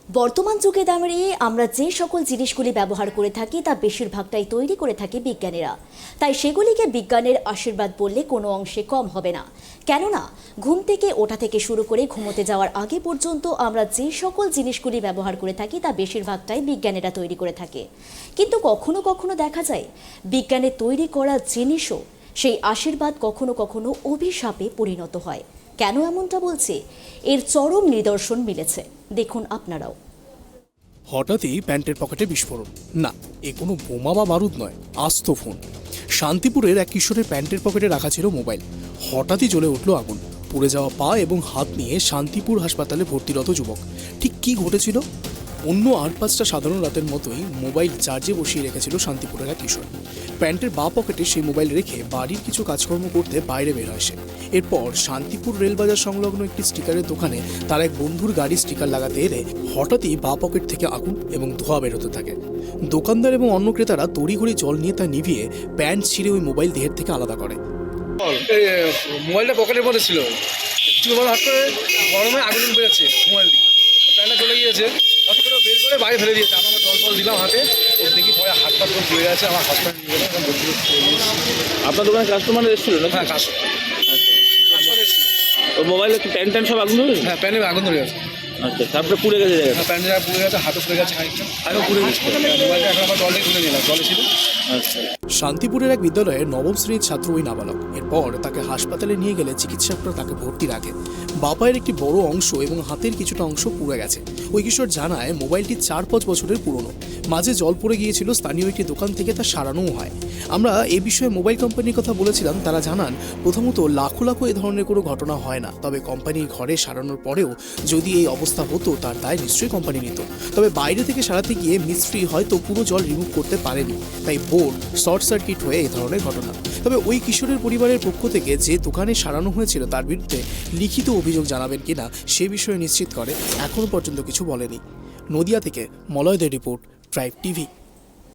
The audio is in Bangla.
বর্তমান যুগে দাঁড়িয়ে আমরা যে সকল জিনিসগুলি ব্যবহার করে থাকি তা বেশিরভাগটাই তৈরি করে থাকে বিজ্ঞানীরা। তাই সেগুলিকে বিজ্ঞানের আশীর্বাদ বললে কোনো অংশে কম হবে না। কেননা ঘুম থেকে ওঠা থেকে শুরু করে ঘুমোতে যাওয়ার আগে পর্যন্ত আমরা যে সকল জিনিসগুলি ব্যবহার করে থাকি তা বেশিরভাগটাই বিজ্ঞানীরা তৈরি করে থাকে। কিন্তু কখনো কখনো দেখা যায় বিজ্ঞানের তৈরি করা জিনিসও সেই আশীর্বাদ কখনো কখনো অভিশাপে পরিণত হয়। কেন এমনটা বলছে, এর চরম নিদর্শন মিলেছে, দেখুন আপনারাও। হঠাৎই প্যান্টের পকেটে বিস্ফোরণ। না, এ কোনো বোমা বা বারুদ নয়, আস্ত ফোন। শান্তিপুরের এক কিশোরের প্যান্টের পকেটে রাখা ছিল মোবাইল। হঠাৎই জ্বলে উঠল আগুন। পুড়ে যাওয়া পা এবং হাত নিয়ে শান্তিপুর হাসপাতালে ভর্তিরত যুবক। ঠিক কী ঘটেছিল? অন্য ৮-৫টা সাধারণ রাতের মতোই মোবাইল চার্জে বসিয়ে রেখেছিল শান্তিপুরের এক কিশোর। প্যান্টের বাঁ পকেটে সেই মোবাইল রেখে বাড়ির কিছু কাজকর্ম করতে বাইরে বের হয় সে। এরপর শান্তিপুর রেলবাজার সংলগ্ন একটি স্টিকারের দোকানে তার এক বন্ধুর গাড়ির স্টিকার লাগাতে এলে হঠাৎই বাঁ পকেট থেকে আগুন এবং ধোঁয়া বেরোতে থাকে। দোকানদার এবং অন্য ক্রেতারা তড়িঘড়ি জল নিয়ে তা নিভিয়ে প্যান্ট ছিঁড়ে ওই মোবাইল দেহের থেকে আলাদা করে। মোবাইলটা পকেটের মধ্যে ছিল, কিছু হাত করে গরমে আগুন বেরোচ্ছে, মোবাইল দিয়ে প্যান্টটা চলে গিয়েছে, হঠাৎ করে বের করে বাইরে ফেলে দিয়েছে। আমরা জল ফল দিলাম হাতে, ওর দেখি পরে হাত পাত করে ধুয়ে গেছে। আমার হসপিটাল নিয়ে গেলাম। আপনার দোকানে কাস্টমার এসেছিল না? হ্যাঁ, কাস্টমার এসেছিল। তো মোবাইলে কি প্যান্ট ট্যান্ট সব আগুন ধরে? হ্যাঁ, প্যান্টে আগুন ধরে গেছে। আচ্ছা, তারপরে পুড়ে গেছে জায়গা? হ্যাঁ, প্যান্টে পুড়ে গেছে, হাতও পুড়ে গেছে, আরও পুড়ে গেছে। মোবাইলটা এখন আমার জলে তুলে নিলাম, জলে ছিল। আচ্ছা, শান্তিপুরের এক বিদ্যালয়ের নবম শ্রেণীর ছাত্র ওই নাবালক। এরপর তাকে হাসপাতালে নিয়ে গেলে চিকিৎসকরা তাকে ভর্তি রাখে। বাপায়ের একটি বড় অংশ এবং হাতের কিছুটা অংশ পুড়ে গেছে। ওই কিশোর জানায় মোবাইলটি 4-5 বছরের পুরনো। মাঝে জল পড়ে গিয়েছিল, স্থানীয় একটি দোকান থেকে তা সারানোও হয়। আমরা এ বিষয়ে মোবাইল কোম্পানির কথা বলেছিলাম। তারা জানান, প্রথমত লাখো লাখো এ ধরনের কোনো ঘটনা হয় না। তবে কোম্পানির ঘরে সারানোর পরেও যদি এই অবস্থা হতো তার দায় নিশ্চয়ই কোম্পানি নিত। তবে বাইরে থেকে সারাতে গিয়ে মিস্ত্রি হয়তো পুরো জল রিমুভ করতে পারেনি, তাই বোর্ড শর্ট সার্কিট হয়ে এই ধরনের ঘটনা। তবে ওই কিশোরের পরিবারের পক্ষ থেকে যে দোকানে সারানো হয়েছিল তার বিরুদ্ধে লিখিত অভিযোগ জানাবেন কিনা সে বিষয়ে নিশ্চিত করে এখনো পর্যন্ত কিছু বলেনি। নদিয়া থেকে মলয়দের রিপোর্ট, ট্রাইব টিভি।